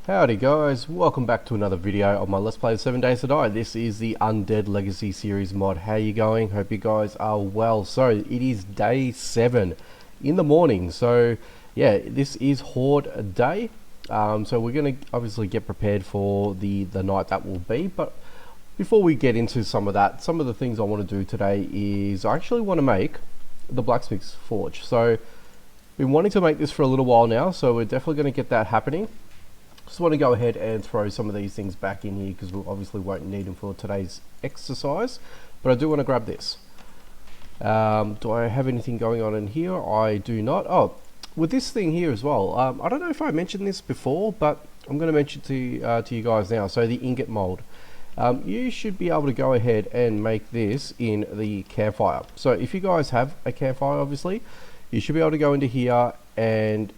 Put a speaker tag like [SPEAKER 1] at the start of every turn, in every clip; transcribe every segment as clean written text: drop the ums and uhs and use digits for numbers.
[SPEAKER 1] Howdy guys, welcome back to another video of my Let's Play 7 Days to Die. This is the Undead Legacy Series mod. How you going? Hope you guys are well. So it is day 7 in the morning. So yeah, this is Horde day. So we're going to obviously get prepared for the night that will be. But before we get into some of that, some of the things I want to do today is I actually want to make the Blacksmith's Forge. So been wanting to make this for a little while now, so we're definitely going to get that happening. Just want to go ahead and throw some of these things back in here because we obviously won't need them for today's exercise, but I do want to grab this. Do I have anything going on in here? I do not. Oh, with this thing here as well, I don't know if I mentioned this before, but I'm going to mention to you guys now. So the Ingot Mould, you should be able to go ahead and make this in the campfire. So if you guys have a campfire, obviously you should be able to go into here and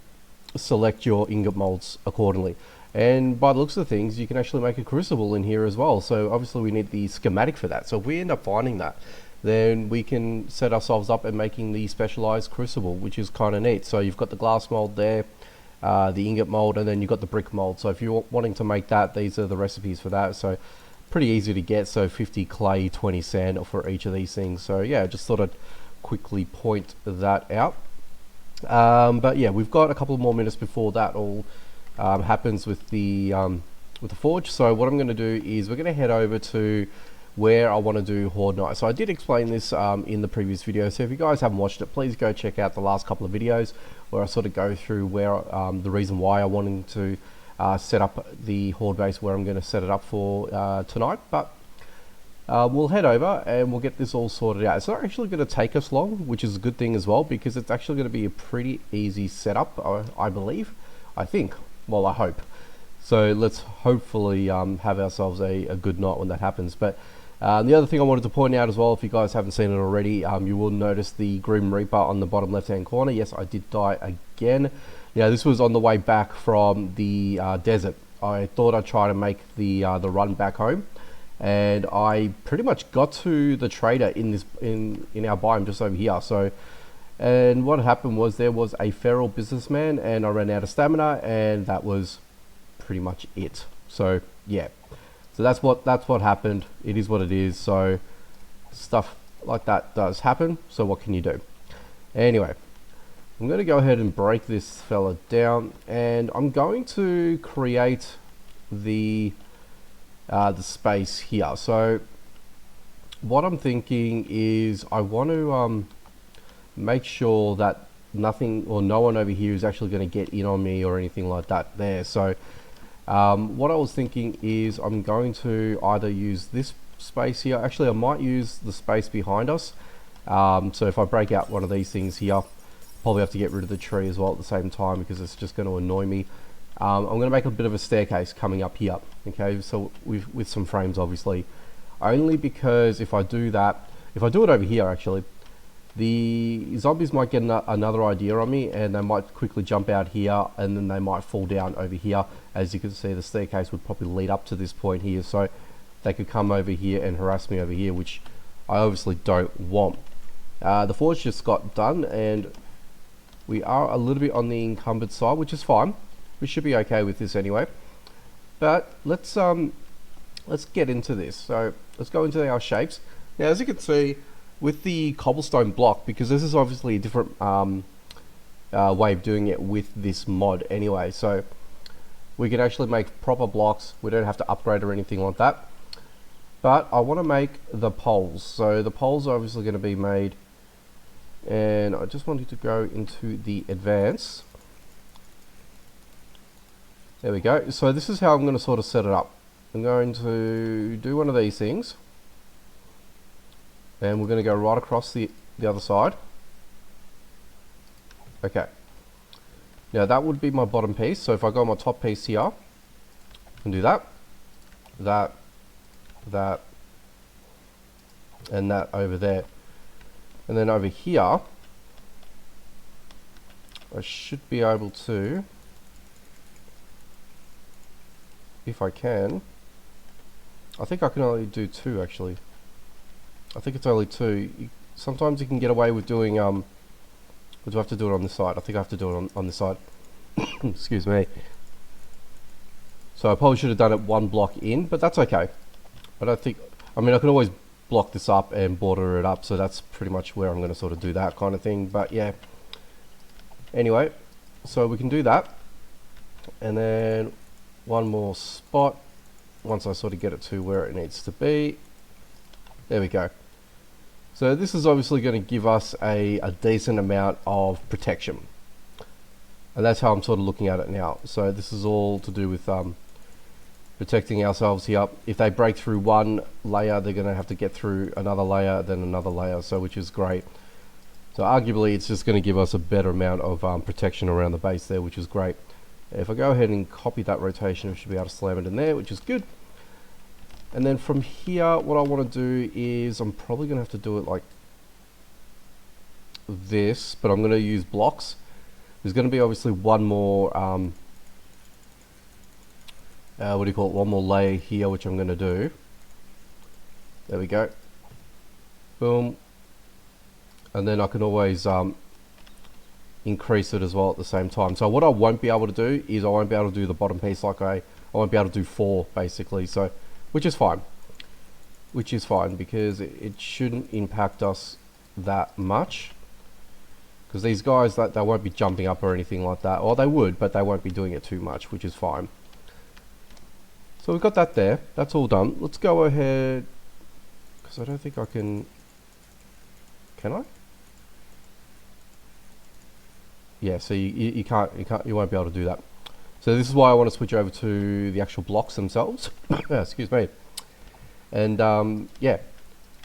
[SPEAKER 1] select your ingot molds accordingly. And by the looks of things, you can actually make a crucible in here as well. So obviously we need the schematic for that. So if we end up finding that, then we can set ourselves up and making the specialized crucible, which is kind of neat. So you've got the glass mold there, the ingot mold, and then you've got the brick mold. So if you're wanting to make that, these are the recipes for that. So pretty easy to get. So 50 clay, 20 sand for each of these things. So yeah, just thought I'd quickly point that out. But yeah, we've got a couple more minutes before that all happens with the forge. So what I'm going to do is we're going to head over to where I want to do Horde night. So I did explain this in the previous video, so if you guys haven't watched it, please go check out the last couple of videos where I sort of go through where the reason why I wanted to set up the Horde base, where I'm going to set it up for tonight. But we'll head over and we'll get this all sorted out. It's not actually going to take us long, which is a good thing as well, because it's actually going to be a pretty easy setup, I believe. I think. Well, I hope. So let's hopefully have ourselves a good night when that happens. But the other thing I wanted to point out as well, if you guys haven't seen it already, you will notice the Grim Reaper on the bottom left hand corner. Yes, I did die again. Yeah, this was on the way back from the desert. I thought I'd try to make the run back home, and I pretty much got to the trader in our biome just over here. So, and what happened was there was a feral businessman, and I ran out of stamina, and that was pretty much it. So yeah, so that's what happened. It is what it is. So stuff like that does happen. So what can you do? Anyway, I'm going to go ahead and break this fella down, and I'm going to create the space here. So what I'm thinking is I want to make sure that nothing or no one over here is actually going to get in on me or anything like that there. So what I was thinking is I'm going to either use this space here. Actually, I might use the space behind us. So if I break out one of these things here, probably have to get rid of the tree as well at the same time, because it's just going to annoy me. I'm going to make a bit of a staircase coming up here, okay, so with some frames, obviously, only because if I do that, if I do it over here, actually, the zombies might get another idea on me, and they might quickly jump out here, and then they might fall down over here. As you can see, the staircase would probably lead up to this point here, so they could come over here and harass me over here, which I obviously don't want. The forge just got done, and we are a little bit on the encumbered side, which is fine. We should be okay with this anyway. But let's get into this. So let's go into our shapes. Now, as you can see, with the cobblestone block, because this is obviously a different way of doing it with this mod anyway, so we can actually make proper blocks. We don't have to upgrade or anything like that. But I want to make the poles. So the poles are obviously going to be made, and I just wanted to go into the advance. There we go. So this is how I'm going to sort of set it up. I'm going to do one of these things, and we're going to go right across the other side. Okay. Now that would be my bottom piece. So if I go on my top piece here, I can do that, that, and that over there. And then over here, I should be able to, if I can, I think I can only do 2 actually. I think it's only 2. Sometimes you can get away with doing, but do I have to do it on this side? I think I have to do it on this side. Excuse me. So I probably should have done it one block in, but that's okay. I don't think, I mean, I can always block this up and border it up, so that's pretty much where I'm going to sort of do that kind of thing. But yeah, anyway, so we can do that, and then one more spot once I sort of get it to where it needs to be. There we go. So this is obviously going to give us a decent amount of protection, and that's how I'm sort of looking at it now. So this is all to do with protecting ourselves here. If they break through one layer, they're going to have to get through another layer, then another layer, so which is great. So arguably it's just going to give us a better amount of protection around the base there, which is great. If I go ahead and copy that rotation, I should be able to slam it in there, which is good. And then from here, what I want to do is, I'm probably going to have to do it like this, but I'm going to use blocks. There's going to be obviously one more what do you call it, one more layer here, which I'm going to do. There we go. Boom. And then I can always increase it as well at the same time. So what I won't be able to do is I won't be able to do the bottom piece like I won't be able to do 4 basically. So which is fine. Which is fine because it shouldn't impact us that much. Because these guys, they won't be jumping up or anything like that. Or they would, but they won't be doing it too much, which is fine. So we've got that there. That's all done. Let's go ahead, because I don't think I can I? Yeah, so you won't be able to do that. So this is why I want to switch over to the actual blocks themselves. Excuse me. And yeah,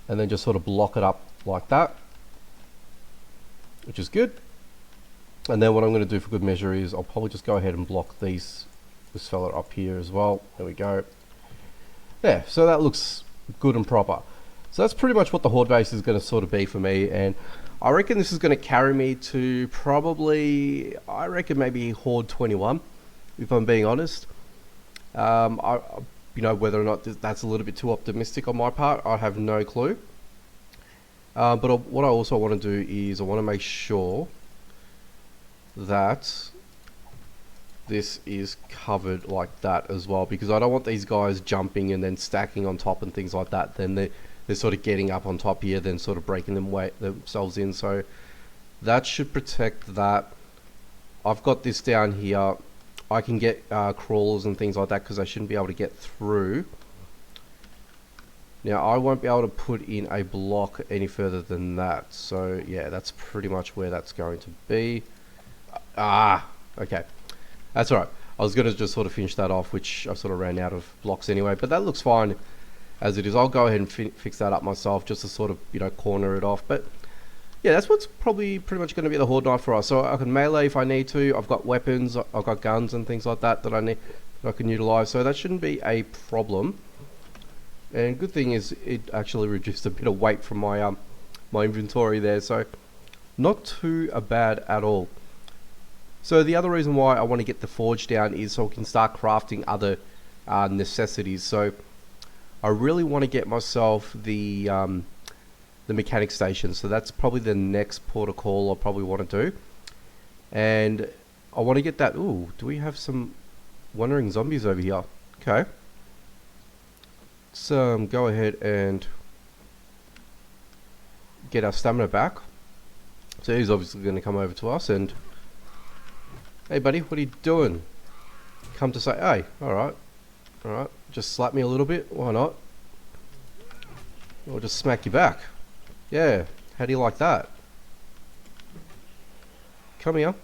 [SPEAKER 1] and then just sort of block it up like that, which is good. And then what I'm going to do for good measure is I'll probably just go ahead and block this fella up here as well. There we go. There, so that looks good and proper. So that's pretty much what the Horde base is going to sort of be for me, and I reckon this is going to carry me to probably, I reckon maybe Horde 21, if I'm being honest. You know, whether or not that's a little bit too optimistic on my part, I have no clue. But what I also want to do is I want to make sure that this is covered like that as well, because I don't want these guys jumping and then stacking on top and things like that. Then they're sort of getting up on top here, then sort of breaking themselves in. So that should protect that. I've got this down here. I can get crawlers and things like that because I shouldn't be able to get through. Now I won't be able to put in a block any further than that. So yeah, that's pretty much where that's going to be. Okay. That's alright. I was going to just sort of finish that off, which I sort of ran out of blocks anyway, but that looks fine as it is. I'll go ahead and fix that up myself just to sort of, you know, corner it off. But yeah, that's what's probably pretty much going to be the Horde knife for us. So I can melee if I need to. I've got weapons, I've got guns and things like that that I can utilize. So that shouldn't be a problem. And good thing is it actually reduced a bit of weight from my my inventory there. So not too bad at all. So the other reason why I want to get the forge down is so I can start crafting other necessities. So I really want to get myself the mechanic station. So that's probably the next port of call I probably want to do. And I want to get that. Ooh, do we have some wandering zombies over here? Okay. Let's go ahead and get our stamina back. So he's obviously going to come over to us and... Hey buddy, what are you doing? Come to say, hey, alright, just slap me a little bit, why not? Or just smack you back. Yeah, how do you like that? Come here.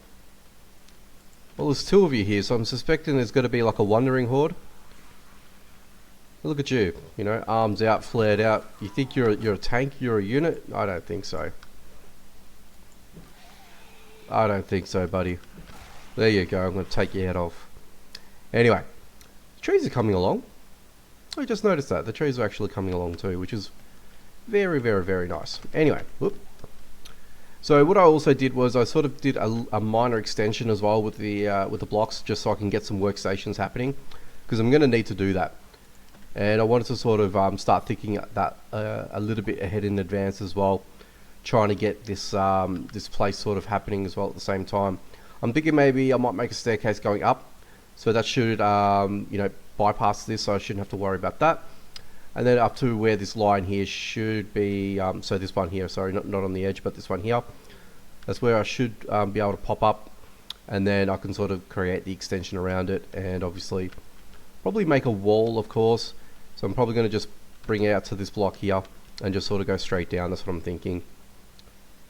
[SPEAKER 1] Well, there's 2 of you here, so I'm suspecting there's got to be like a wandering horde. Look at you, you know, arms out, flared out. You think you're a tank, you're a unit? I don't think so. I don't think so, buddy. There you go, I'm going to take your head off. Anyway, the trees are coming along. I just noticed that. The trees are actually coming along too, which is very, very, very nice. Anyway, whoop. So what I also did was I sort of did a minor extension as well with the blocks, just so I can get some workstations happening, because I'm going to need to do that. And I wanted to sort of start thinking that a little bit ahead in advance as well, trying to get this this place sort of happening as well at the same time. I'm thinking maybe I might make a staircase going up, So that should you know, bypass this, so I shouldn't have to worry about that. And then up to where this line here should be, so this one here, sorry, not on the edge, but this one here, that's where I should be able to pop up, and then I can sort of create the extension around it, and obviously probably make a wall, of course. So I'm probably going to just bring it out to this block here and just sort of go straight down. That's what I'm thinking,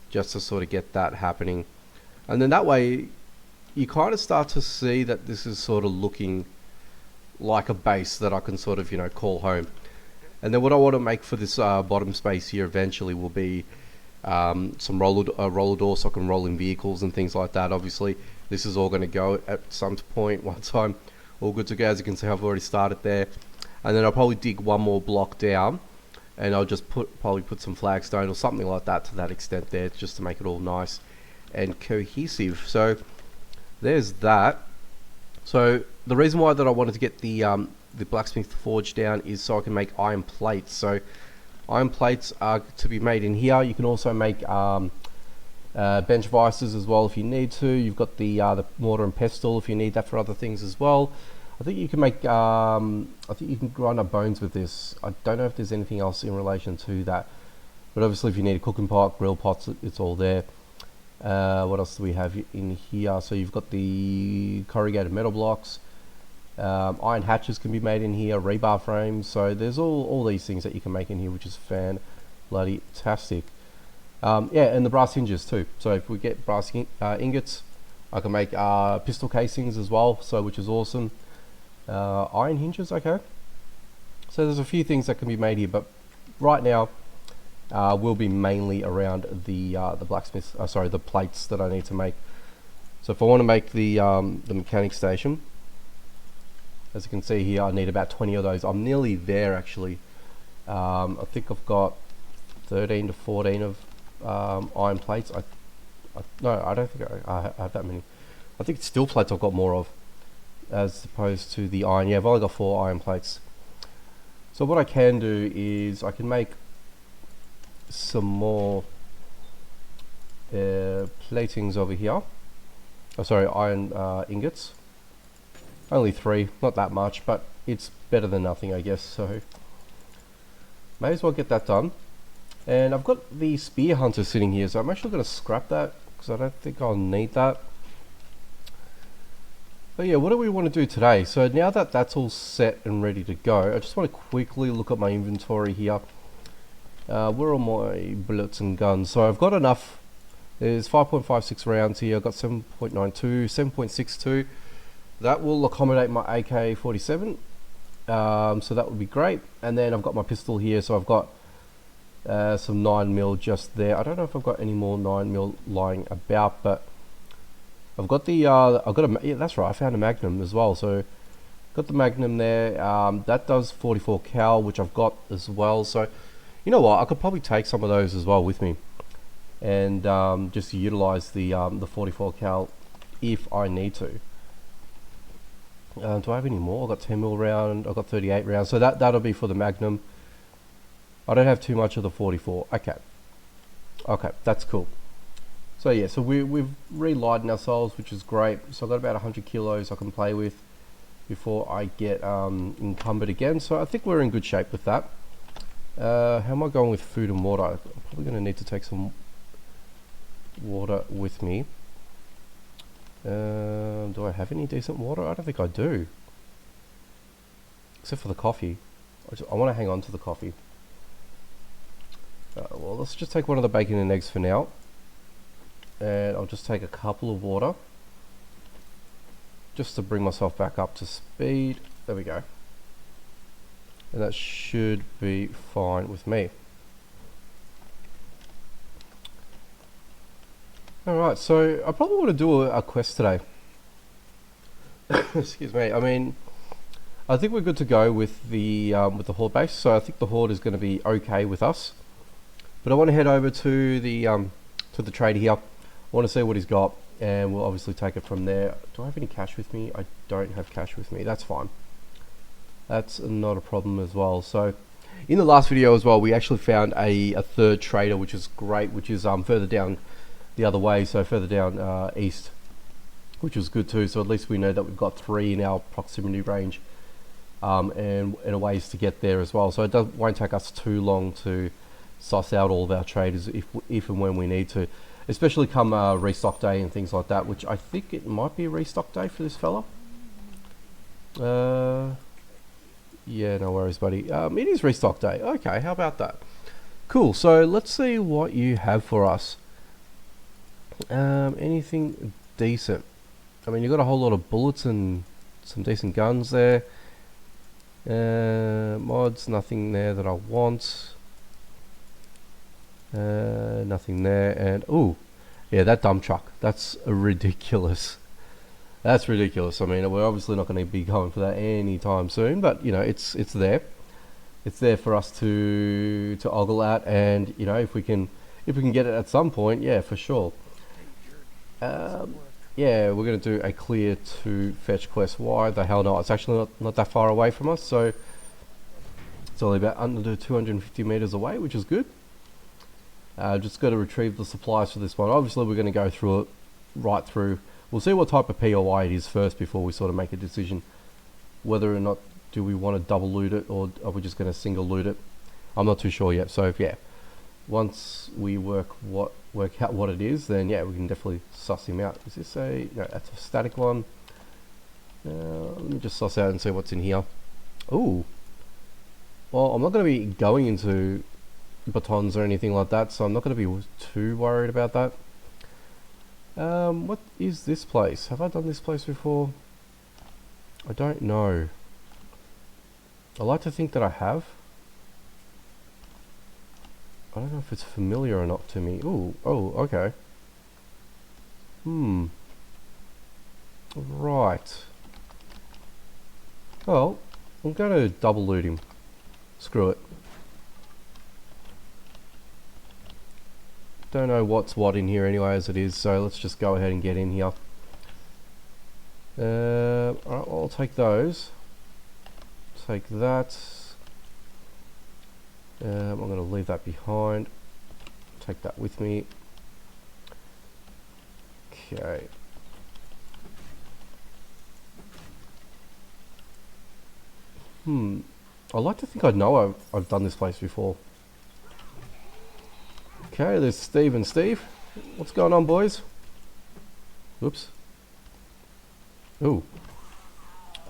[SPEAKER 1] just to sort of get that happening. And then that way you kind of start to see that this is sort of looking like a base that I can sort of, you know, call home. And then what I want to make for this bottom space here eventually will be some roller door, so I can roll in vehicles and things like that. Obviously this is all going to go at some point once I'm all good to go. As you can see, I've already started there. And then I'll probably dig one more block down, and I'll just probably put some flagstone or something like that to that extent there, just to make it all nice and cohesive. So there's that. So the reason why that I wanted to get the blacksmith forge down is so I can make iron plates. So iron plates are to be made in here. You can also make bench vices as well if you need to. You've got the mortar and pestle if you need that for other things as well. I think you can make I think you can grind up bones with this. I don't know if there's anything else in relation to that, but obviously if you need a cooking pot, grill pots, it's all there. What else do we have in here? So you've got the corrugated metal blocks, iron hatches can be made in here, rebar frames. So there's all these things that you can make in here, which is fan-bloody-tastic. Yeah, and the brass hinges too. So if we get brass ingots, I can make pistol casings as well, so which is awesome. Iron hinges, okay. So there's a few things that can be made here, but right now will be mainly around the blacksmith. Sorry, the plates that I need to make. So if I want to make the mechanic station, as you can see here, I need about 20 of those. I'm nearly there actually. I think I've got 13 to 14 of iron plates. No, I don't think I have that many. I think it's steel plates I've got more of, as opposed to the iron. Yeah, I've only got 4 iron plates. So what I can do is I can make some more platings over here. Oh, sorry, iron ingots. Only 3, not that much, but it's better than nothing, I guess. So may as well get that done. And I've got the spear hunter sitting here, so I'm actually going to scrap that because I don't think I'll need that. But yeah, what do we want to do today? So now that that's all set and ready to go, I just want to quickly look at my inventory here. Where are my bullets and guns? So I've got enough. There's 5.56 rounds here. I've got 7.92, 7.62. That will accommodate my AK-47. So that would be great. And then I've got my pistol here. So I've got some 9mm just there. I don't know if I've got any more 9mm lying about, but I've got the yeah, that's right, I found a Magnum as well. So got the Magnum there. That does 44 cal, which I've got as well. So you know what, I could probably take some of those as well with me, and just utilize the 44 cal if I need to. Do I have any more? I've got 10mm round. I've got 38 rounds. So that'll be for the Magnum. I don't have too much of the 44. Okay, that's cool. So yeah, so we've relightened ourselves, which is great. So I've got about 100 kilos I can play with before I get encumbered again. So I think we're in good shape with that. How am I going with food and water? I'm probably going to need to take some water with me. Do I have any decent water? I don't think I do, except for the coffee. I want to hang on to the coffee. Well, let's just take one of the bacon and eggs for now. And I'll just take a couple of water just to bring myself back up to speed. There we go. And that should be fine with me. Alright, so I probably want to do a quest today. Excuse me. I mean, I think we're good to go with the Horde base. So I think the Horde is going to be okay with us. But I want to head over to the trader here. I want to see what he's got, and we'll obviously take it from there. Do I have any cash with me? I don't have cash with me. That's fine. That's not a problem as well. So in the last video as well, we actually found a third trader, which is great, which is further down the other way, so further down east. which was good too. So at least we know that we've got 3 in our proximity range, and a ways to get there as well. So it won't take us too long to suss out all of our traders if and when we need to, especially come restock day and things like that, which I think it might be a restock day for this fella. Yeah, no worries, buddy. It is restock day. Okay, how about that? Cool. So let's see what you have for us. Anything decent? I mean, you got a whole lot of bullets and some decent guns there. Mods, nothing there that I want. Nothing there. And oh, yeah, that dump truck. That's ridiculous. That's ridiculous. I mean, we're obviously not going to be going for that anytime soon, but you know, it's there. It's there for us to ogle at, and you know, if we can get it at some point, yeah, for sure. Yeah, we're going to do a clear to fetch quest. Why the hell not? It's actually not that far away from us, so it's only about under 250 meters away, which is good. Just got to retrieve the supplies for this one. Obviously, we're going to go through it right through. We'll see what type of POI it is first before we sort of make a decision whether or not do we want to double loot it or are we just going to single loot it. I'm not too sure yet. So yeah, once we work out what it is, then yeah, we can definitely suss him out. Is this a no? That's a static one. Let me just suss out and see what's in here. Ooh. Well, I'm not going to be going into batons or anything like that, so I'm not going to be too worried about that. What is this place? Have I done this place before? I don't know. I like to think that I have. I don't know if it's familiar or not to me. Ooh, oh, okay. Right. Well, I'm going to double loot him. Screw it. Don't know what's what in here anyway as it is, so let's just go ahead and get in here. Alright, I'll take those. Take that. I'm going to leave that behind. Take that with me. Okay. I like to think I know I've done this place before. Okay, there's Steve and Steve. What's going on, boys? Whoops. Ooh.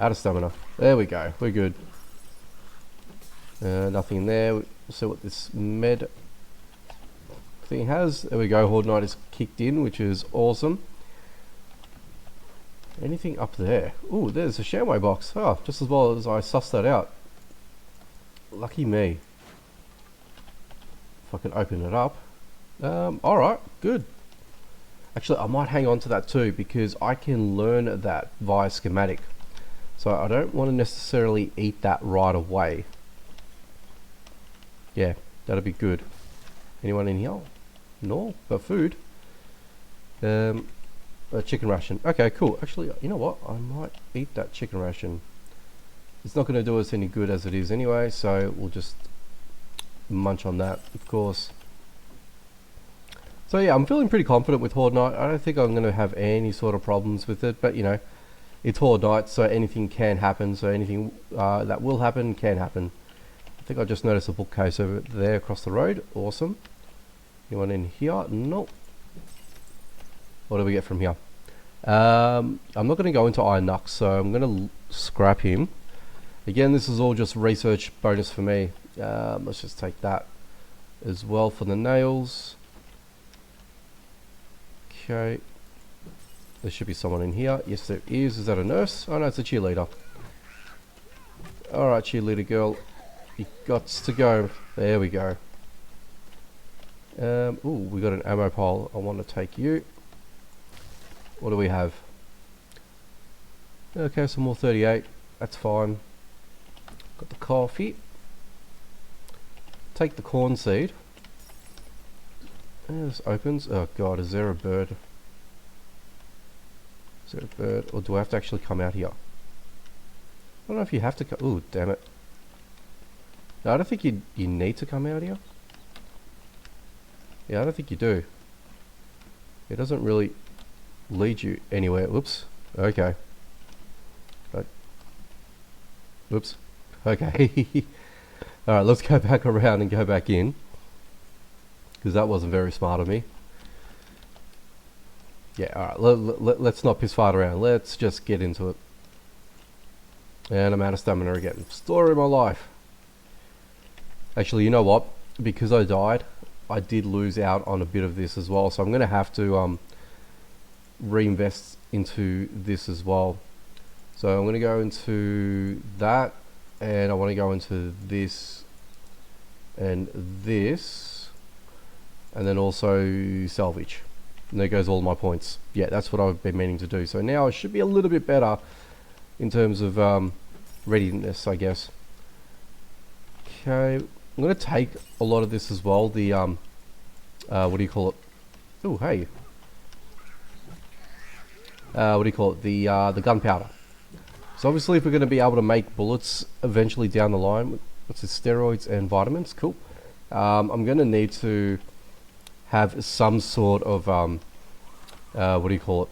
[SPEAKER 1] Out of stamina. There we go. We're good. Nothing in there. We'll see what this med thing has. There we go. Horde Knight is kicked in, which is awesome. Anything up there? Ooh, there's a Shamway box. Oh, just as well as I sussed that out. Lucky me. If I can open it up. Alright, good. Actually, I might hang on to that too, because I can learn that via schematic. So I don't want to necessarily eat that right away. Yeah, that'll be good. Anyone in here? No, but food. A chicken ration. Okay, cool. Actually, you know what? I might eat that chicken ration. It's not going to do us any good as it is anyway, so we'll just munch on that, of course. So yeah, I'm feeling pretty confident with Horde Knight. I don't think I'm going to have any sort of problems with it, but you know, it's Horde Knight, so anything can happen. So anything that will happen can happen. I think I just noticed a bookcase over there across the road. Awesome. Anyone in here? Nope. What do we get from here? I'm not going to go into Iron Nux, so I'm going to scrap him. Again, this is all just research bonus for me. Let's just take that as well for the nails. Okay. There should be someone in here. Yes, there is. Is that a nurse? Oh no, it's a cheerleader. Alright, cheerleader girl. You got to go. There we go. Ooh, we got an ammo pile. I want to take you. What do we have? Okay, some more 38. That's fine. Got the coffee. Take the corn seed. This opens. Oh god, is there a bird? Is there a bird? Or do I have to actually come out here? I don't know if you have to come. Ooh, damn it. No, I don't think you need to come out here. Yeah, I don't think you do. It doesn't really lead you anywhere. Whoops. Okay. Whoops. Okay. Alright, let's go back around and go back in. Because that wasn't very smart of me. Yeah, alright. Let's not piss fart around. Let's just get into it. And I'm out of stamina again. Story of my life. Actually, you know what? Because I died, I did lose out on a bit of this as well. So I'm going to have to reinvest into this as well. So I'm going to go into that, and I want to go into this and this, and then also salvage. And there goes all my points. Yeah, that's what I've been meaning to do. So now I should be a little bit better in terms of readiness, I guess. Okay, I'm going to take a lot of this as well. The what do you call it? Oh, hey. What do you call it? The gunpowder. So obviously if we're going to be able to make bullets eventually down the line, what's this, steroids and vitamins, cool. I'm going to need to have some sort of, what do you call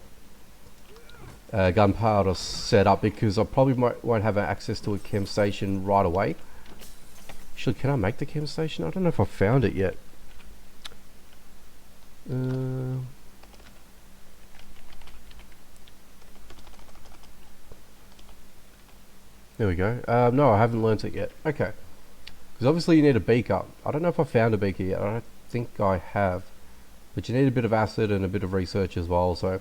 [SPEAKER 1] it, gunpowder set up, because I probably won't have access to a chem station right away. Actually, can I make the chem station? I don't know if I found it yet. There we go. No, I haven't learnt it yet. Okay. Because obviously you need a beaker. I don't know if I found a beaker yet. I don't think I have. But you need a bit of acid and a bit of research as well. So,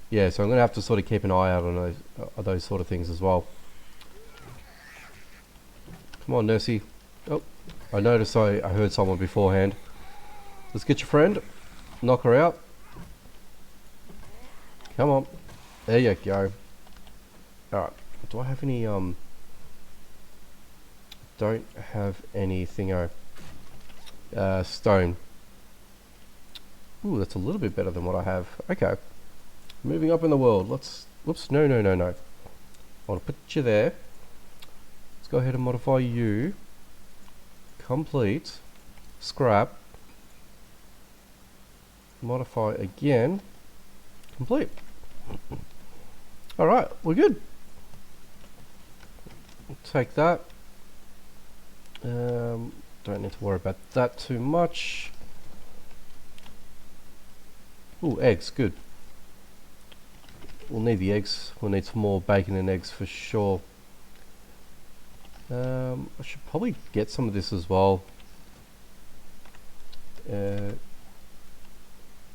[SPEAKER 1] yeah, so I'm going to have to sort of keep an eye out on those sort of things as well. Come on, Nursey. Oh, I noticed I heard someone beforehand. Let's get your friend. Knock her out. Come on. There you go. Alright. Do I have any, don't have any thingo, stone. Ooh, that's a little bit better than what I have. Okay. Moving up in the world. Let's, whoops, no. I want to put you there. Let's go ahead and modify you. Complete. Scrap. Modify again. Complete. Alright, we're good. Take that. Don't need to worry about that too much. Ooh, eggs, good. We'll need the eggs. We'll need some more bacon and eggs for sure. I should probably get some of this as well. Where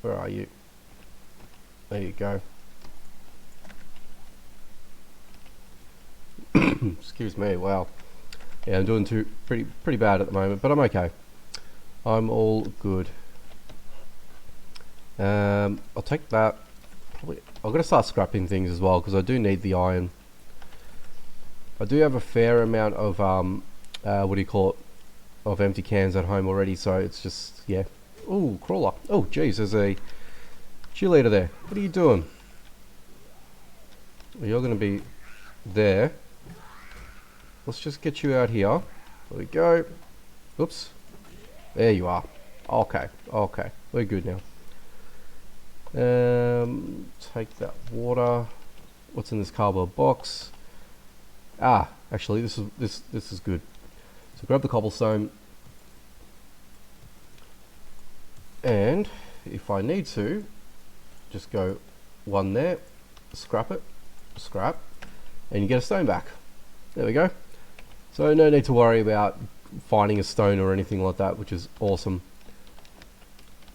[SPEAKER 1] are you? There you go. Excuse me. Wow. Yeah, I'm doing pretty bad at the moment, but I'm okay. I'm all good. I'll take that. Probably I've got to start scrapping things as well, because I do need the iron. I do have a fair amount of what do you call it, of empty cans at home already, so it's just, yeah. Ooh, crawler. Oh geez, there's a cheerleader there. What are you doing? Well, you're going to be there. Let's just get you out here. There we go. Oops. There you are. Okay. We're good now. Take that water. What's in this cardboard box? Ah, actually, this is good. So grab the cobblestone, and if I need to, just go one there, scrap it, scrap, and you get a stone back. There we go. So no need to worry about finding a stone or anything like that, which is awesome.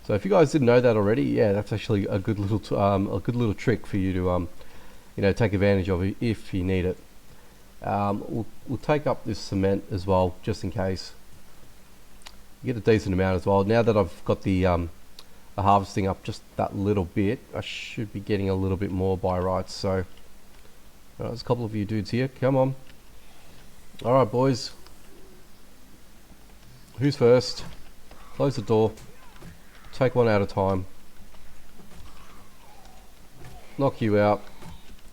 [SPEAKER 1] So if you guys didn't know that already, yeah, that's actually a good little trick for you to you know, take advantage of if you need it. We'll take up this cement as well, just in case. You get a decent amount as well. Now that I've got the harvesting up just that little bit, I should be getting a little bit more by rights. So there's a couple of you dudes here. Come on. All right, boys. Who's first? Close the door. Take one at a time. Knock you out.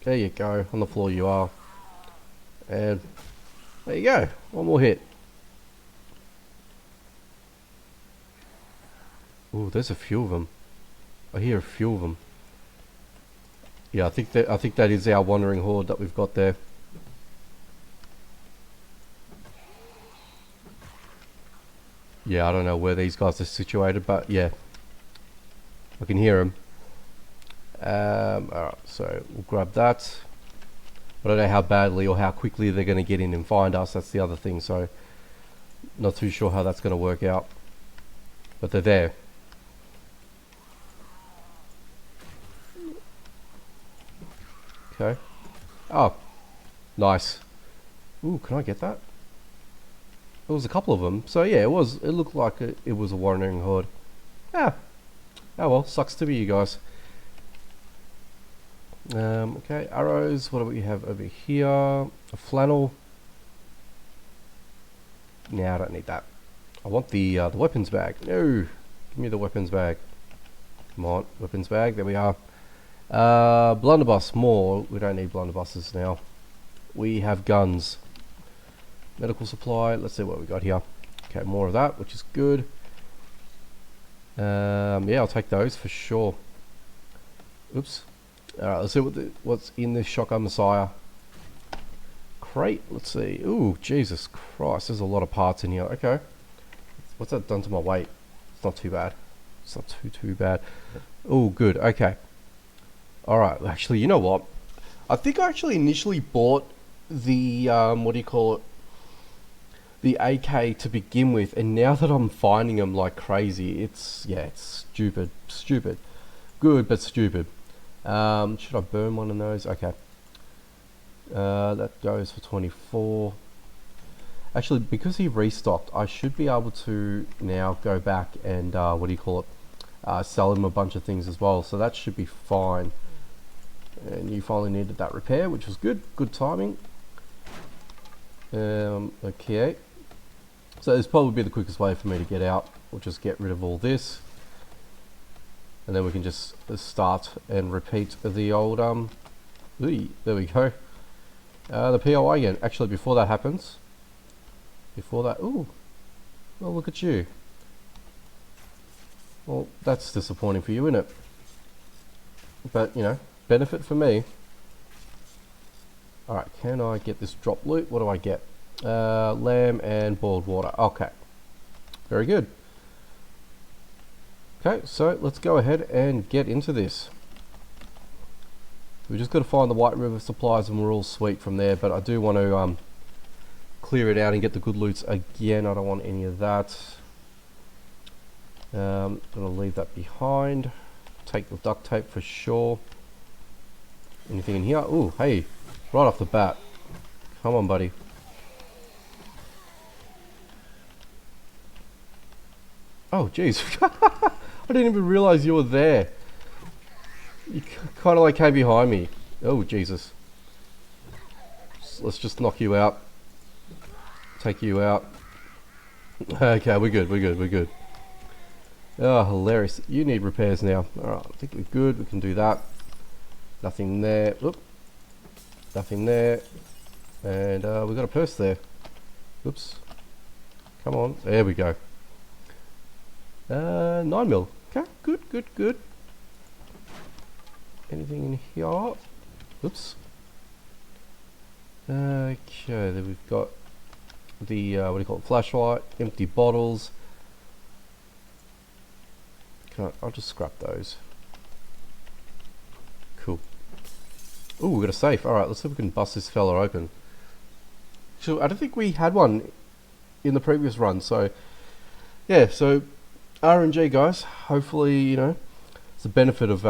[SPEAKER 1] There you go. On the floor you are. And there you go. One more hit. Ooh, there's a few of them. I hear a few of them. Yeah, I think that is our wandering horde that we've got there. Yeah, I don't know where these guys are situated, but yeah, I can hear them. Alright, so we'll grab that. I don't know how badly or how quickly they're going to get in and find us. That's the other thing. So not too sure how that's going to work out, but they're there. Okay. Oh, nice. Ooh, can I get that? There was a couple of them. So yeah, it looked like it was a wandering horde. Ah. Oh well, sucks to be you guys. Okay, arrows. What do we have over here? A flannel. Nah, I don't need that. I want the weapons bag. No, give me the weapons bag. Come on, weapons bag. There we are. Blunderbuss. More. We don't need blunderbusses now. We have guns. Medical supply. Let's see what we got here. Okay, more of that, which is good. Yeah, I'll take those for sure. Oops. Alright, let's see what's in this shotgun messiah crate. Let's see. Ooh, Jesus Christ, there's a lot of parts in here. Okay. What's that done to my weight? It's not too bad. It's not too bad. Oh, good. Okay. Alright, actually, you know what? I think I actually initially bought the, what do you call it? The AK to begin with, and now that I'm finding them like crazy, it's stupid. Good, but stupid. Should I burn one of those? Okay. That goes for 24. Actually, because he restocked, I should be able to now go back and, what do you call it? Sell him a bunch of things as well, so that should be fine. And you finally needed that repair, which was good. Good timing. Okay. So this probably be the quickest way for me to get out. We'll just get rid of all this. And then we can just start and repeat the old, there we go. The POI again. Actually, before that happens, ooh, well, look at you. Well, that's disappointing for you, isn't it? But, you know, benefit for me. Alright, can I get this drop loot? What do I get? Lamb and boiled water. Okay. Very good. Okay, so let's go ahead and get into this. We just got to find the White River supplies and we're all sweet from there, but I do want to clear it out and get the good loots again. I don't want any of that. Gonna leave that behind. Take the duct tape for sure. Anything in here? Ooh, hey, right off the bat. Come on, buddy. Oh, jeez. I didn't even realize you were there. You kind of like came behind me. Oh, Jesus. Let's just knock you out. Take you out. Okay, we're good. Oh, hilarious. You need repairs now. Alright, I think we're good. We can do that. Nothing there. Oop. Nothing there. And we've got a purse there. Oops. Come on. There we go. 9mm. Okay, good. Anything in here? Oops. Okay, then we've got the, what do you call it, flashlight, empty bottles. I'll just scrap those. Cool. Ooh, we got a safe. Alright, let's see if we can bust this fella open. So, I don't think we had one in the previous run, so yeah, so RNG, guys. Hopefully, you know, it's the benefit of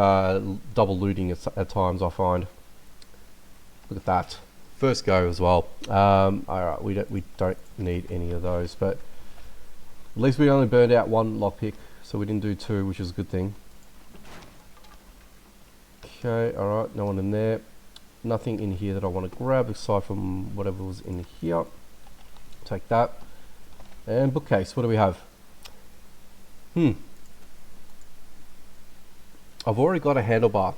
[SPEAKER 1] double looting at times, I find. Look at that. First go as well. Alright, we don't need any of those, but at least we only burned out one lockpick, so we didn't do two, which is a good thing. Okay, alright, no one in there. Nothing in here that I want to grab aside from whatever was in here. Take that. And bookcase, what do we have? I've already got a handlebar,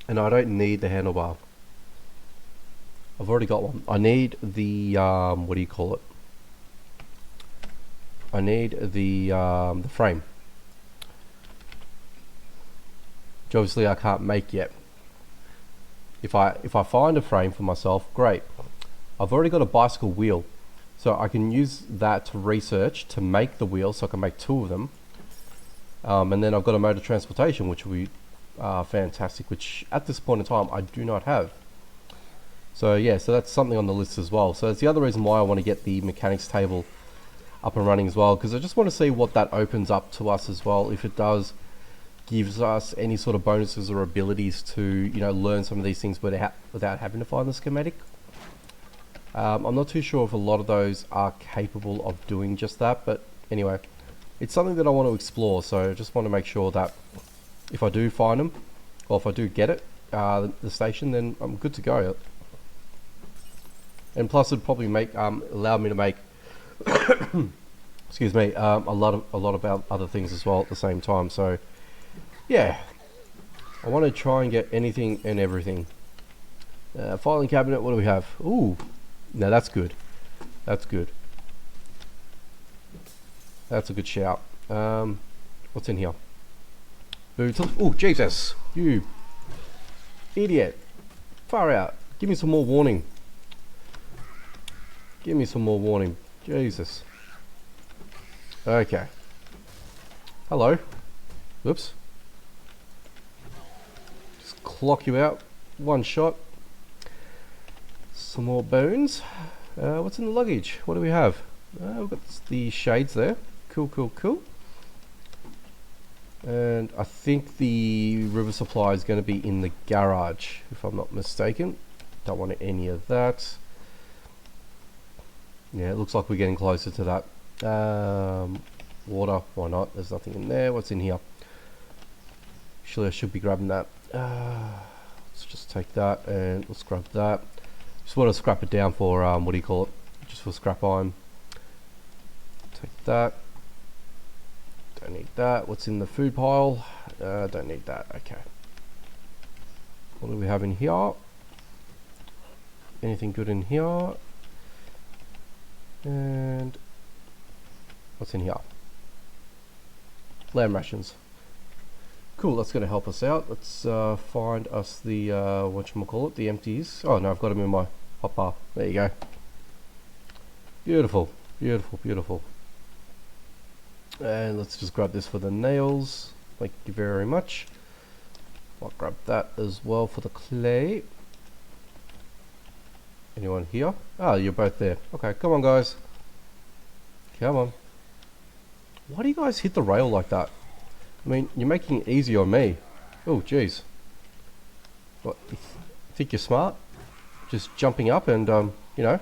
[SPEAKER 1] and I don't need the handlebar. I've already got one. I need the what do you call it? I need the frame, which obviously I can't make yet. if I find a frame for myself, great. I've already got a bicycle wheel, so I can use that to research to make the wheel, so I can make 2 of them. And then I've got a mode of transportation, which will be fantastic, which at this point in time I do not have. So yeah, so that's something on the list as well. So it's the other reason why I want to get the mechanics table up and running as well, because I just want to see what that opens up to us as well. If it does gives us any sort of bonuses or abilities to, you know, learn some of these things without having to find the schematic. I'm not too sure if a lot of those are capable of doing just that, but anyway, it's something that I want to explore. So I just want to make sure that if I do find them, or if I do get it, the station, then I'm good to go. And plus, it'd probably make allow me to make excuse me, a lot about other things as well at the same time. So yeah, I want to try and get anything and everything. Filing cabinet, what do we have? Ooh, no, that's good. That's good. That's a good shout. What's in here? Boots. Oh, Jesus, you idiot! Far out. Give me some more warning. Give me some more warning. Jesus. Okay. Hello. Whoops. Just clock you out. One shot. Some more bones. What's in the luggage? What do we have? We've got the shades there. Cool, cool, cool. And I think the river supply is going to be in the garage, if I'm not mistaken. Don't want any of that. Yeah, it looks like we're getting closer to that. Water, why not? There's nothing in there. What's in here? Actually, I should be grabbing that. Let's just take that and let's grab that. Just want to scrap it down for, what do you call it? Just for scrap iron. Take that. Don't need that. What's in the food pile? Don't need that. Okay. What do we have in here? Anything good in here? And what's in here? Lamb rations. Cool, that's going to help us out. Let's find us the whatchamacallit, the empties. Oh no, I've got them in my hotbar. There you go. Beautiful, beautiful, beautiful. And let's just grab this for the nails. Thank you very much. I'll grab that as well for the clay. Anyone here? Ah, you're both there. Okay, come on guys. Come on. Why do you guys hit the rail like that? I mean, you're making it easy on me. Oh, jeez. What, you think you're smart? Just jumping up and, you know.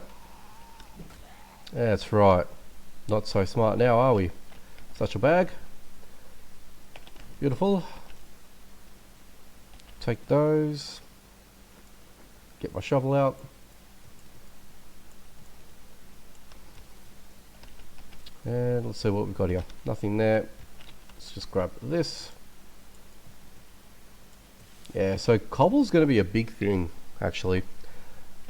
[SPEAKER 1] That's right. Not so smart now, are we? Such a bag. Beautiful. Take those. Get my shovel out. And let's see what we've got here. Nothing there. Let's just grab this. Yeah, so cobble's going to be a big thing, actually.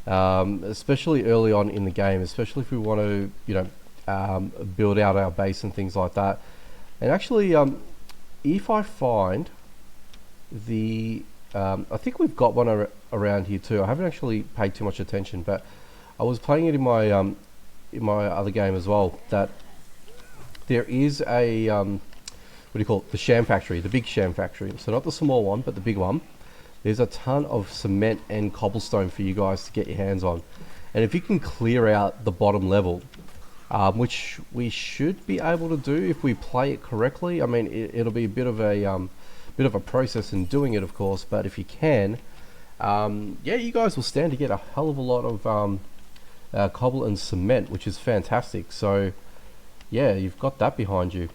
[SPEAKER 1] Especially early on in the game, especially if we want to, you know, build out our base and things like that. And actually, if I find the... I think we've got one around here too. I haven't actually paid too much attention, but I was playing it in my other game as well, that there is a what do you call it, the sham factory, the big sham factory. So not the small one, but the big one. There's a ton of cement and cobblestone for you guys to get your hands on. And if you can clear out the bottom level, which we should be able to do if we play it correctly. I mean, it'll be a bit of a process in doing it, of course, but if you can, yeah, you guys will stand to get a hell of a lot of cobble and cement, which is fantastic. So yeah, you've got that behind you,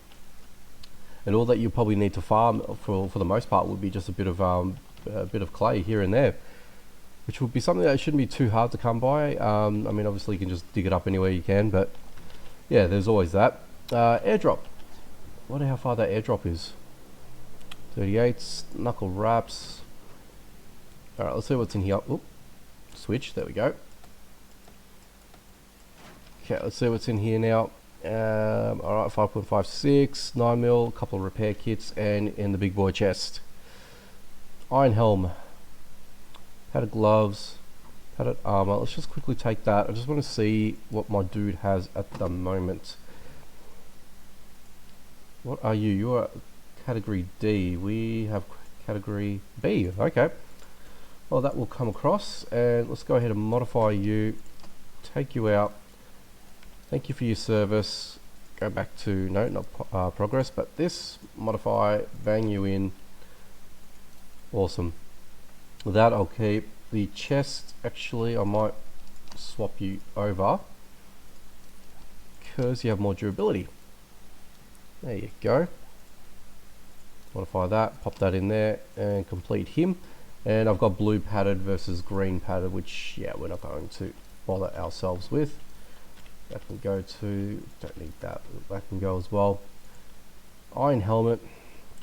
[SPEAKER 1] and all that you probably need to farm for the most part would be just a bit of clay here and there, which would be something that shouldn't be too hard to come by. I mean, obviously you can just dig it up anywhere you can, but yeah, there's always that. Airdrop. I wonder how far that airdrop is. 38s, knuckle wraps. Alright, let's see what's in here. Oop, switch, there we go. Okay, let's see what's in here now. Alright, 5.56, 9mm, a couple of repair kits, and in the big boy chest. Iron helm. Padded gloves, padded armor. Let's just quickly take that. I just want to see what my dude has at the moment. What are you? You are category D. We have category B. Okay. Well, that will come across, and let's go ahead and modify you. Take you out. Thank you for your service. Go back to, no, not progress, but this. Modify, bang you in. Awesome. With that, I'll keep the chest. Actually, I might swap you over because you have more durability. There you go. Modify that, pop that in there, and complete him. And I've got blue padded versus green padded, which, yeah, we're not going to bother ourselves with. That can go to, don't need that, that can go as well. Iron helmet,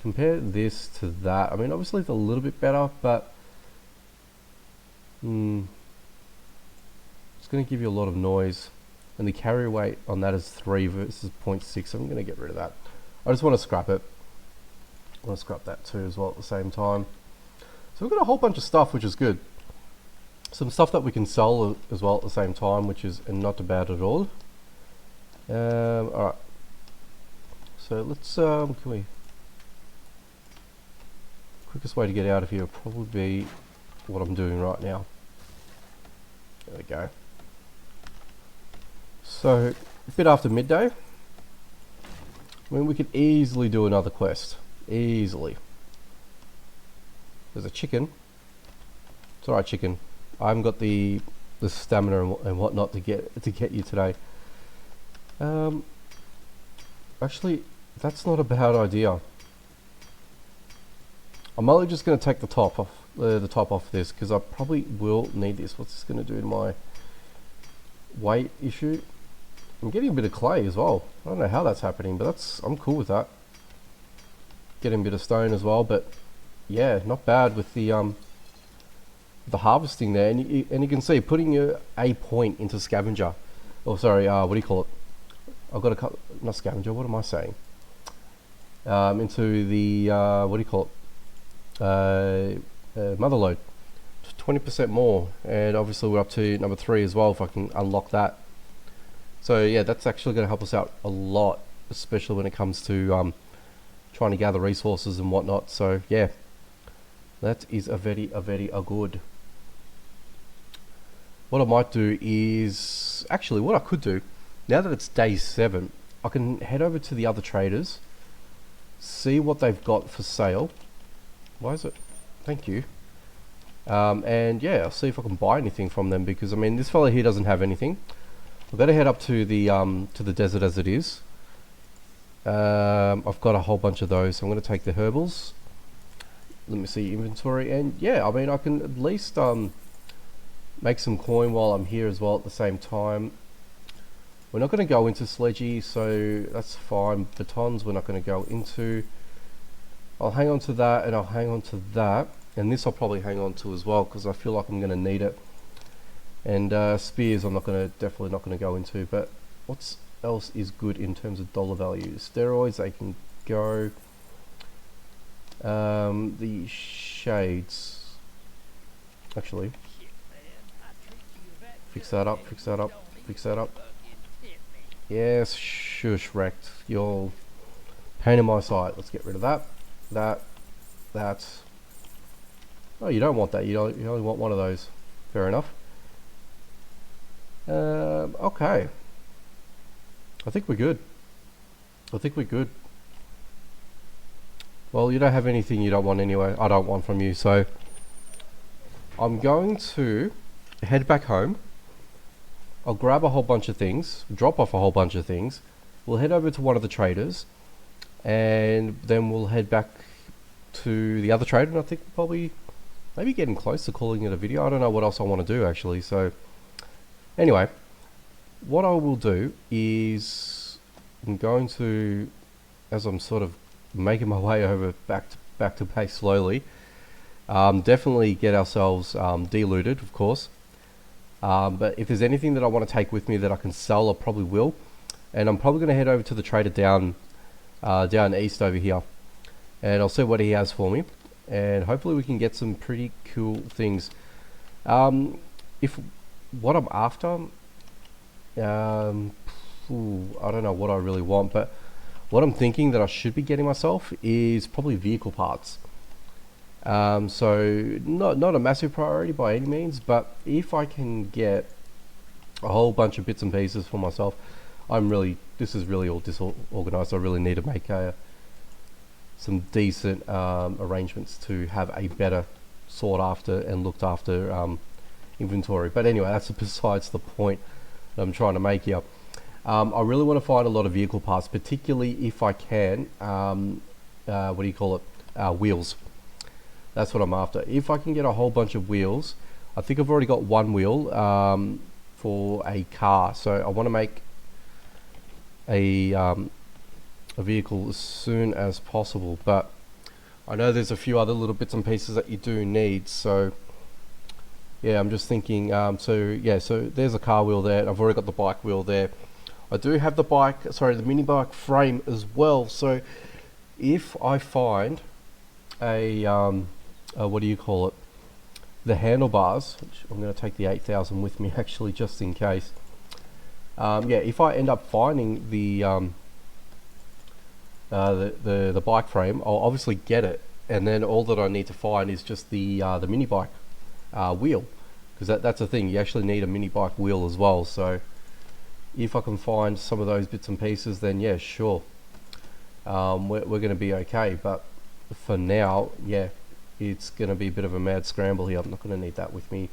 [SPEAKER 1] compare this to that. I mean, obviously it's a little bit better, but it's going to give you a lot of noise. And the carry weight on that is 3 versus 0.6. I'm going to get rid of that. I just want to scrap it. I want to scrap that too as well at the same time. So we've got a whole bunch of stuff, which is good. Some stuff that we can sell as well at the same time, which is not bad at all. Alright. So let's, can we... Quickest way to get out of here will probably be what I'm doing right now. There we go. So, a bit after midday. I mean, we could easily do another quest. Easily. There's a chicken. It's alright, chicken. I haven't got the stamina and whatnot to get you today. Actually, that's not a bad idea. I'm only just going to take the top off this because I probably will need this. What's this going to do to my weight issue? I'm getting a bit of clay as well. I don't know how that's happening, but I'm cool with that. Getting a bit of stone as well, but yeah, not bad with the harvesting there, and you can see putting a point into scavenger. Oh, sorry, what do you call it? I've got a not scavenger. What am I saying? Into the what do you call it? Mother load, 20% more, and obviously we're up to number 3 as well. If I can unlock that, so yeah, that's actually going to help us out a lot, especially when it comes to trying to gather resources and whatnot. So yeah, that is a very good. What I might do is, actually what I could do, now that it's day 7, I can head over to the other traders, see what they've got for sale. Why is it? Thank you. And yeah, I'll see if I can buy anything from them, because I mean, this fella here doesn't have anything. I've got to head up to the desert as it is. I've got a whole bunch of those, so I'm going to take the herbals. Let me see inventory, and yeah, I mean, I can at least make some coin while I'm here as well at the same time. We're not going to go into sledgy, so that's fine. Batons we're not going to go into. I'll hang on to that, and I'll hang on to that, and this I'll probably hang on to as well, because I feel like I'm going to need it. And spears I'm definitely not going to go into. But what else is good in terms of dollar value? Steroids, they can go. The shades, actually, fix that up, fix that up, fix that up. Yes, shush, wrecked. You're pain in my side. Let's get rid of that. That. Oh, you don't want that. You only want one of those. Fair enough. Okay. I think we're good. I think we're good. Well, you don't have anything you don't want anyway. I don't want from you, so I'm going to head back home. I'll grab a whole bunch of things, drop off a whole bunch of things. We'll head over to one of the traders, and then we'll head back to the other trader, and I think probably maybe getting close to calling it a video. I don't know what else I want to do actually. So anyway, what I will do is I'm going to, as I'm sort of making my way over back to base slowly, definitely get ourselves delooted, of course. But if there's anything that I want to take with me that I can sell, I probably will. And I'm probably going to head over to the trader down east over here, and I'll see what he has for me, and hopefully we can get some pretty cool things. If what I'm after, I don't know what I really want, but what I'm thinking that I should be getting myself is probably vehicle parts. So not a massive priority by any means, but if I can get a whole bunch of bits and pieces for myself, this is really all disorganized. I really need to make some decent arrangements to have a better sought after and looked after inventory. But anyway, that's besides the point that I'm trying to make here. I really want to find a lot of vehicle parts, particularly if I can, what do you call it, wheels. That's what I'm after. If I can get a whole bunch of wheels, I think I've already got one wheel for a car, so I want to make a vehicle as soon as possible, but I know there's a few other little bits and pieces that you do need, so yeah, I'm just thinking, so there's a car wheel there. I've already got the bike wheel there. I do have the mini bike frame as well, so if I find a what do you call it, the handlebars, which I'm going to take the 8000 with me actually just in case. If I end up finding the bike frame, I'll obviously get it, and then all that I need to find is just the mini bike wheel, because that's the thing, you actually need a mini bike wheel as well. So if I can find some of those bits and pieces, then yeah, sure, we're going to be okay. But for now, yeah, it's going to be a bit of a mad scramble here. I'm not going to need that with me.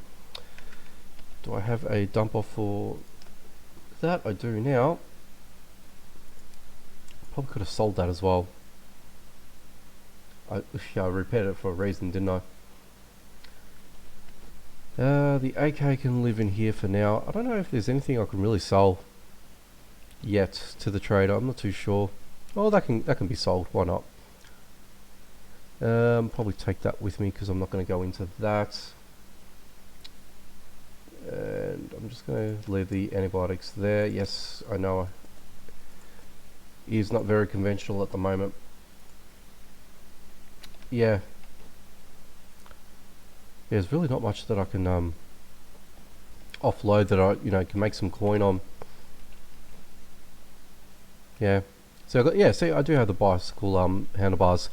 [SPEAKER 1] Do I have a dump off for that? I do now. Probably could have sold that as well. I repaired it for a reason, didn't I? The AK can live in here for now. I don't know if there's anything I can really sell yet to the trader. I'm not too sure. Oh, that can be sold. Why not? Probably take that with me because I'm not going to go into that. And I'm just going to leave the antibiotics there. Yes, I know he is not very conventional at the moment. Yeah. There's really not much that I can offload that I can make some coin on. Yeah. So I do have the bicycle handlebars.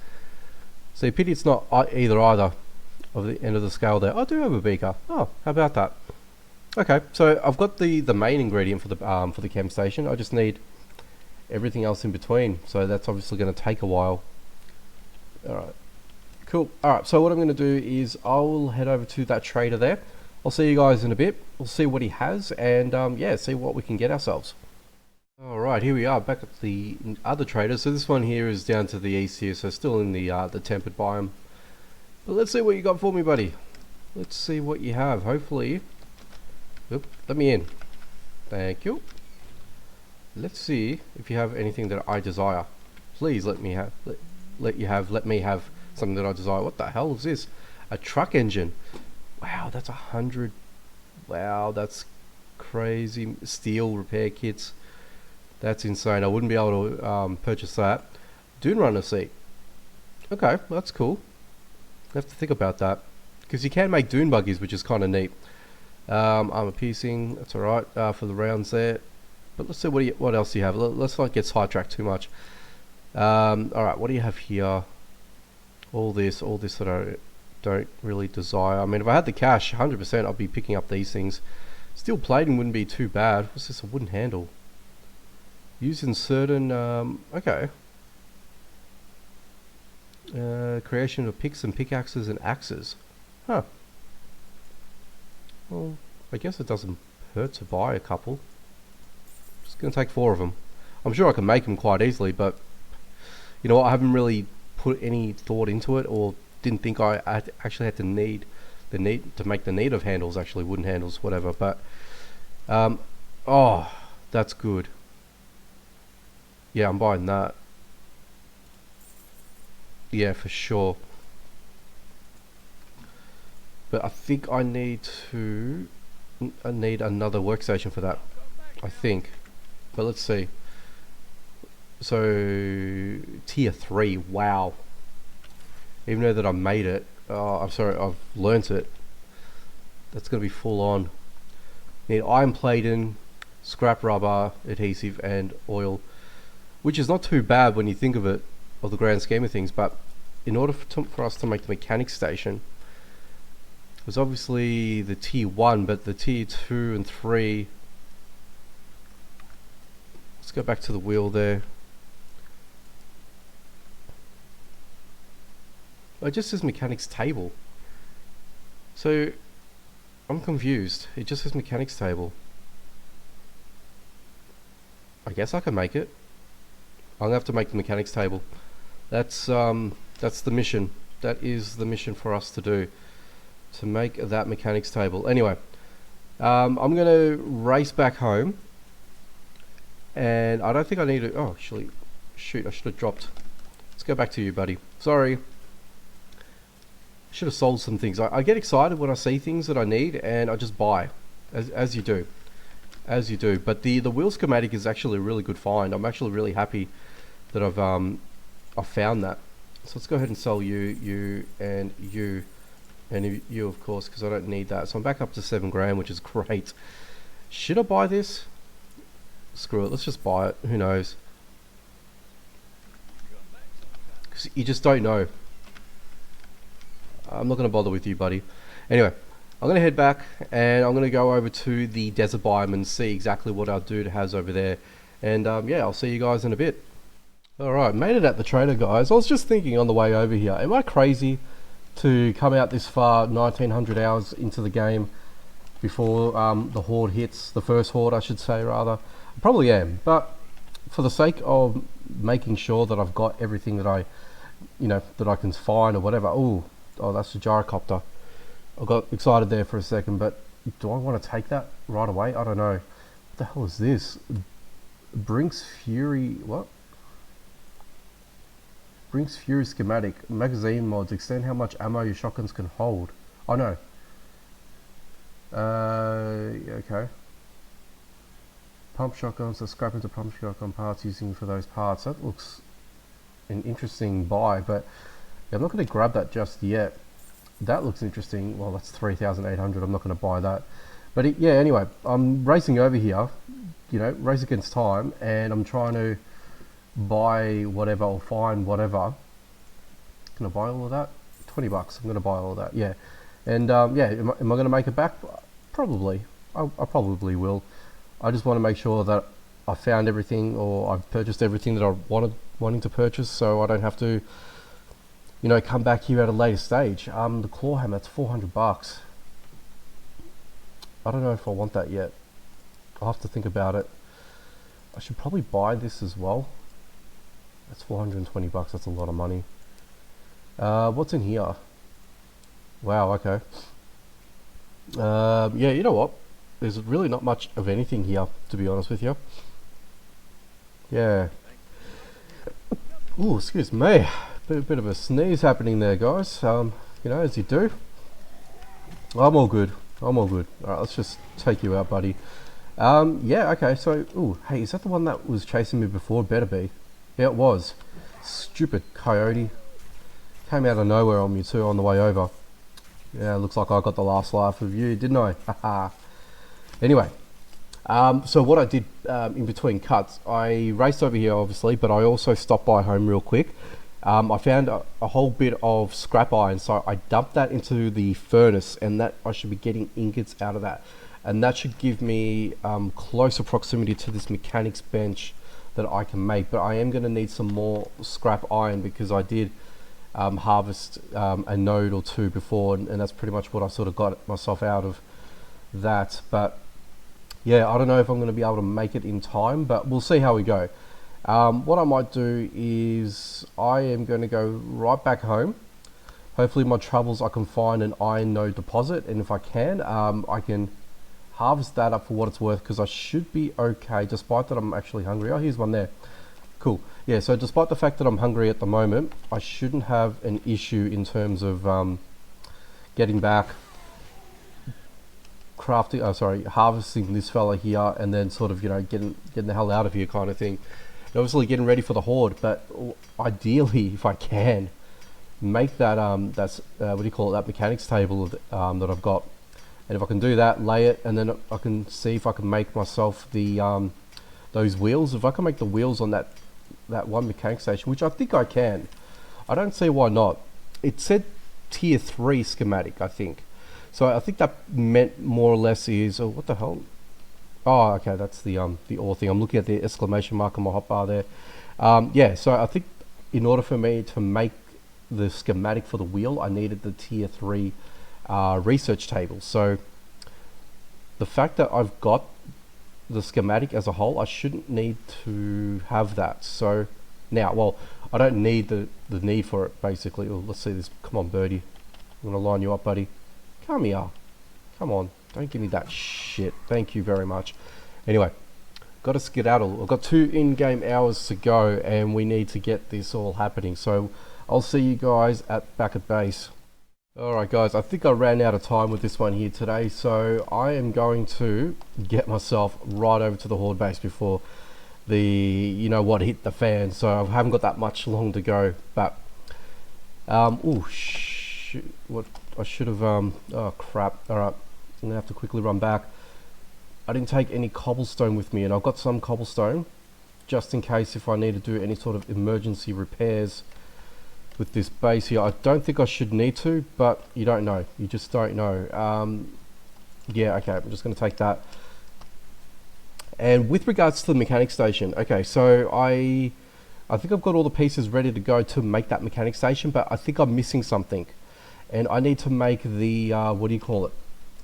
[SPEAKER 1] See, pity it's not either of the end of the scale there. I do have a beaker. Oh, how about that? Okay, so I've got the main ingredient for the chem station. I just need everything else in between. So that's obviously going to take a while. All right, cool. All right, so what I'm going to do is I'll head over to that trader there. I'll see you guys in a bit. We'll see what he has, and see what we can get ourselves. Alright, here we are back at the other trader. So this one here is down to the east here, so still in the tempered biome. But let's see what you got for me, buddy. Let's see what you have. Hopefully, oop, let me in. Thank you. Let's see if you have anything that I desire. Please let me have something that I desire. What the hell is this? A truck engine. Wow, that's 100. Wow, that's crazy. Steel repair kits. That's insane. I wouldn't be able to purchase that. Dune runner seat. Okay, that's cool. I have to think about that, because you can make dune buggies, which is kind of neat. Armor piercing. That's all right for the rounds there. But let's see what else do you have. Let's not get sidetracked too much. All right, what do you have here? All this that I don't really desire. I mean, if I had the cash, 100%, I'd be picking up these things. Steel plating wouldn't be too bad. What's this? A wooden handle. Used in certain, okay. Creation of picks and pickaxes and axes. Huh. Well, I guess it doesn't hurt to buy a couple. Just gonna take 4 of them. I'm sure I can make them quite easily, but you know what? I haven't really put any thought into it, or didn't think I actually had to make the need of handles, actually wooden handles, whatever. But oh, that's good. Yeah, I'm buying that. Yeah, for sure. But I think I need another workstation for that, I think. But let's see. So tier 3, wow. Even though that I made it, I'm sorry, I've learnt it. That's going to be full on. Need iron plating, scrap rubber, adhesive, and oil, which is not too bad when you think of it, of the grand scheme of things. But in order for us to make the mechanics station, it was obviously the tier 1, but the tier 2 and 3. Let's go back to the wheel there. It just says mechanics table. So I'm confused. It just says mechanics table. I guess I can make it. I'm gonna have to make the mechanics table. That's the mission. That is the mission for us to do, to make that mechanics table. Anyway, I'm gonna race back home, and I don't think I need to. Oh, actually, shoot! I should have dropped. Let's go back to you, buddy. Sorry. Should have sold some things. I get excited when I see things that I need, and I just buy, as you do, But the wheel schematic is actually a really good find. I'm actually really happy that I've found that. So let's go ahead and sell you, and you of course, because I don't need that. So I'm back up to 7 grand, which is great. Should I buy this? Screw it. Let's just buy it. Who knows? Because you just don't know. I'm not going to bother with you, buddy. Anyway, I'm going to head back, and I'm going to go over to the desert biome and see exactly what our dude has over there. And yeah, I'll see you guys in a bit. Alright, made it at the trader, guys. I was just thinking on the way over here, am I crazy to come out this far, 1900 hours into the game, before the Horde hits, the first Horde I should say rather? I probably am, but for the sake of making sure that I've got everything that I can find or whatever. Oh, that's the gyrocopter. I got excited there for a second, but do I want to take that right away? I don't know. What the hell is this? Brinks Fury, what? Brinks Fury schematic. Magazine mods. Extend how much ammo your shotguns can hold. Oh no. Okay. Pump shotguns. So scrap into pump shotgun parts using for those parts. That looks an interesting buy, but yeah, I'm not going to grab that just yet. That looks interesting. Well, that's 3,800. I'm not going to buy that. But yeah, anyway, I'm racing over here, race against time, and I'm trying to buy whatever or find whatever. Can I buy all of that? 20 bucks. I'm going to buy all of that. Yeah. And yeah, am I going to make it back? Probably. I probably will. I just want to make sure that I found everything, or I've purchased everything that I wanting to purchase, so I don't have to come back here at a later stage. The claw hammer, it's 400 bucks. I don't know if I want that yet. I'll have to think about it. I should probably buy this as well. That's 420 bucks, that's a lot of money. What's in here? Wow, okay. Yeah, you know what? There's really not much of anything here, to be honest with you. Yeah. Ooh, excuse me. Bit of a sneeze happening there, guys. As you do. I'm all good. Alright, let's just take you out, buddy. Yeah, okay, so, ooh, hey, is that the one that was chasing me before? Better be. Yeah, it was. Stupid coyote. Came out of nowhere on me too on the way over. Yeah, looks like I got the last laugh of you, didn't I? Haha. Anyway, so what I did in between cuts, I raced over here obviously, but I also stopped by home real quick. I found a whole bit of scrap iron, so I dumped that into the furnace, and that I should be getting ingots out of that, and that should give me closer proximity to this mechanics bench that I can make. But I am going to need some more scrap iron, because I did harvest a node or two before, and that's pretty much what I sort of got myself out of that. But yeah, I don't know if I'm going to be able to make it in time, but we'll see how we go. What I might do is I am going to go right back home. Hopefully my travels, I can find an iron node deposit, and if I can harvest that up for what it's worth, because I should be okay, despite that I'm actually hungry. Oh, here's one there. Cool. Yeah, so despite the fact that I'm hungry at the moment, I shouldn't have an issue in terms of getting back, harvesting this fella here, and then sort of, getting the hell out of here kind of thing. And obviously getting ready for the Horde, but ideally, if I can, make that, what do you call it, that mechanics table that I've got And if I can do that, lay it, and then I can see if I can make myself the those wheels. If I can make the wheels on that one mechanic station, which I think I can, I don't see why not. It said tier 3 schematic, I think. So I think that meant more or less is, oh, what the hell? Oh, okay, that's the ore thing. I'm looking at the exclamation mark on my hotbar there. Yeah, so I think in order for me to make the schematic for the wheel, I needed the tier 3 research table. So the fact that I've got the schematic as a whole, I shouldn't need to have that. So now, well, I don't need the need for it, basically. Oh, let's see this. Come on, birdie. I'm gonna line you up, buddy. Come here. Come on. Don't give me that shit. Thank you very much. Anyway, got to skedaddle. I've got 2 in-game hours to go, and we need to get this all happening. So I'll see you guys back at base. Alright guys, I think I ran out of time with this one here today, so I am going to get myself right over to the Horde base before the, you know what, hit the fan. So I haven't got that much long to go, but oh shit, what I should have, oh crap. Alright, I'm gonna have to quickly run back. I didn't take any cobblestone with me, and I've got some cobblestone just in case if I need to do any sort of emergency repairs with this base here. I don't think I should need to, but you don't know. You just don't know. Yeah, okay, I'm just going to take that. And with regards to the mechanic station, okay, so I think I've got all the pieces ready to go to make that mechanic station, but I think I'm missing something. And I need to make the, what do you call it?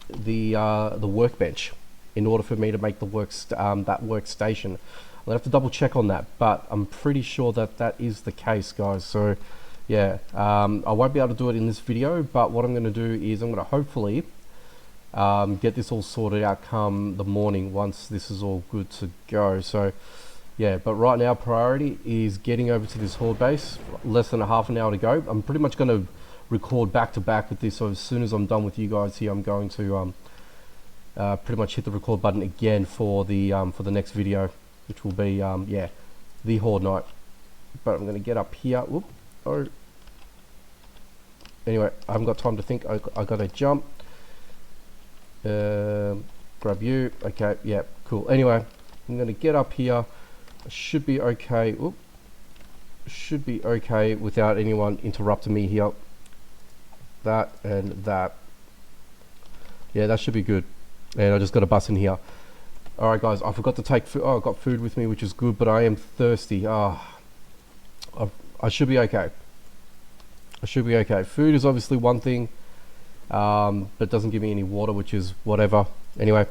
[SPEAKER 1] The workbench in order for me to make the that workstation. I'll have to double check on that, but I'm pretty sure that that is the case, guys. So yeah, I won't be able to do it in this video, but what I'm going to do is I'm going to hopefully get this all sorted out come the morning once this is all good to go. So yeah, but right now priority is getting over to this Horde base. Less than a half an hour to go. I'm pretty much going to record back to back with this, so as soon as I'm done with you guys here, I'm going to pretty much hit the record button again for the next video, which will be yeah, the Horde night. But I'm going to get up here. Whoop. Oh. Anyway, I haven't got time to think. I got to jump. Grab you. Okay, yeah, cool. Anyway, I'm going to get up here. I should be okay. Whoop. Should be okay without anyone interrupting me here. That and that. Yeah, that should be good. And I just got a bus in here. Alright guys, I forgot to take food. Oh, I got food with me, which is good, but I am thirsty. I should be okay. I should be okay. Food is obviously one thing, but it doesn't give me any water, which is whatever. Anyway,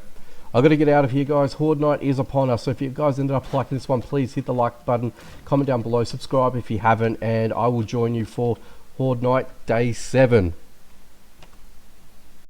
[SPEAKER 1] I've got to get out of here, guys. Horde night is upon us. So if you guys ended up liking this one, please hit the like button, comment down below, subscribe if you haven't, and I will join you for Horde night day 7.